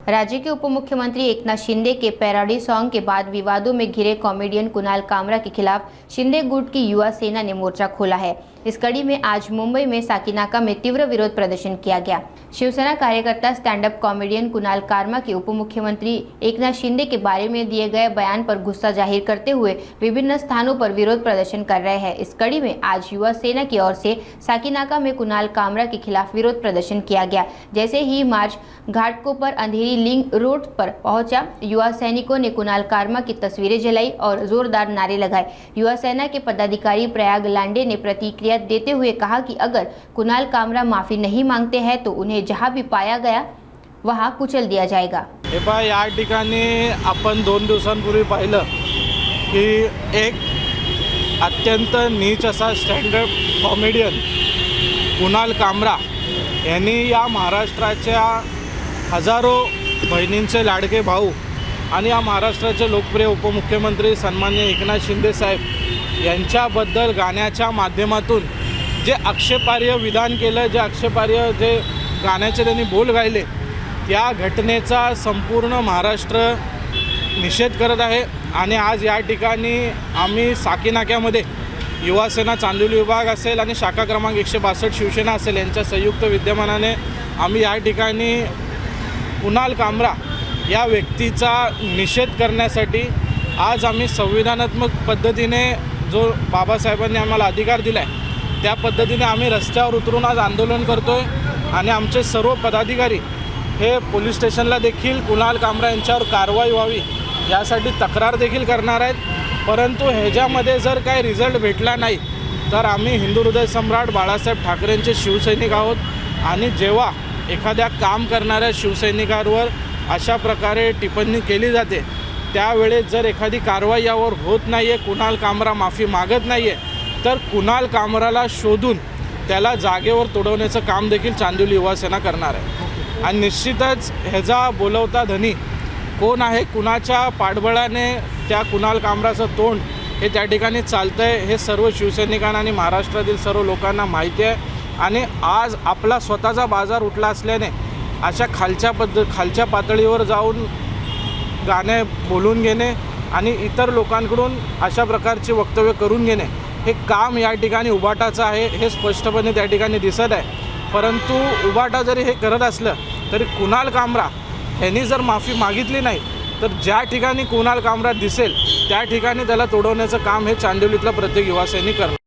राज्य के उप मुख्यमंत्री एकनाथ शिंदे के parody song के बाद विवादों में घिरे कॉमेडियन कुणाल कामरा के खिलाफ शिंदे गुट की युवा सेना ने मोर्चा खोला है। इस कड़ी में आज मुंबई में साकीनाका में तीव्र विरोध प्रदर्शन किया गया। शिवसेना कार्यकर्ता स्टैंड अप कॉमेडियन कुणाल कामरा के उप मुख्यमंत्री एकनाथ शिंदे के बारे में दिए गए बयान पर गुस्सा जाहिर करते हुए विभिन्न स्थानों पर विरोध प्रदर्शन कर रहे हैं। इस कड़ी में आज युवा सेना की ओर से साकीनाका में कुणाल कामरा के खिलाफ विरोध प्रदर्शन किया गया। जैसे ही मार्च घाटकोपर अंधेरी लिंक रोड पर पहुंचा, युवा सैनिकों ने कुणाल कामरा की तस्वीरें जलाई और जोरदार नारे लगाए। युवा सेना के पदाधिकारी प्रयाग लांडे ने प्रतिक्रिया देते हुए कहा कि अगर कुणाल कामरा माफी नहीं मांगते हैं तो उन्हें जहां भी पाया गया वहां कुचल दिया जाएगा। या ठिकाणी आपण 2 दिवसांपूर्वी पाहिलं की एक अत्यंत नीच असा स्टँडअप कॉमेडियन कुणाल कामरा यांनी या महाराष्ट्राच्या हजारो बहिणींचे लाडके भाऊ आणि या महाराष्ट्राचे लोकप्रिय उपमुख्यमंत्री सन्माननीय एकनाथ शिंदे साहेब यांच्याबद्दल गाण्याच्या माध्यमातून जे आक्षेपार्ह विधान केलं, जे आक्षेपार्ह जे गाण्याचे त्यांनी बोल गायले, त्या घटनेचा संपूर्ण महाराष्ट्र निषेध करत आहे। आणि आज या ठिकाणी आम्ही साकीनाक्यामध्ये युवासेना चांदिवली विभाग असेल आणि शाखा क्रमांक 162 शिवसेना असेल यांच्या संयुक्त विद्यमानाने आम्ही या ठिकाणी कुणाल कामरा या व्यक्तीचा निषेध करण्यासाठी आज आम्ही संविधानात्मक पद्धतीने जो बाबासाहेबांनी आम्हाला अधिकार दिला आहे त्या पद्धतीने आम्ही रस्त्यावर उतरून आज आंदोलन करतोय। आणि आमचे सर्व पदाधिकारी हे पोलीस स्टेशनला देखील कुणाल कामरा यांच्यावर कारवाई व्हावी यासाठी तक्रार देखील करणार आहेत। परंतु ह्याच्यामध्ये जर काही रिझल्ट भेटला नाही तर आम्ही हिंदू हृदय सम्राट बाळासाहेब ठाकरेंचे शिवसैनिक आहोत आणि जेव्हा एखाद्या काम करणाऱ्या शिवसैनिकांवर अशा प्रकारे टिप्पणी केली जाते त्यावेळेस जर एखादी कारवाई यावर होत नाही आहे, कुणाल कामरा माफी मागत नाही आहे, तर कुणाल कामराला शोधून त्याला जागेवर तोडवण्याचं काम देखील चांदिवली युवासेना करणार आहे। आणि निश्चितच ह्याचा बोलवता धनी कोण आहे, कुणाच्या पाठबळाने त्या कुणाल कामराचं तोंड हे त्या ठिकाणी चालतं आहे हे सर्व शिवसैनिकांना आणि महाराष्ट्रातील सर्व लोकांना माहिती आहे। आणि आज आपला स्वतःचा बाजार उठला असल्याने अशा खालच्या पातळीवर जाऊन गाणे बोलून घेणे आणि इतर लोकांकडून अशा प्रकारचे वक्तव्य करून घेणे हे काम या ठिकाणी उबाटाचं आहे हे स्पष्टपणे त्या ठिकाणी दिसत आहे। परंतु उबाटा जरी हे करत असलं तरी कुणाल कामरा यांनी जर माफी मागितली नाही तर ज्या ठिकाणी कुणाल कामरा दिसेल त्या ठिकाणी त्याला तोडवण्याचं काम हे चांदिवलीतला प्रत्येक युवासैनिक करणार।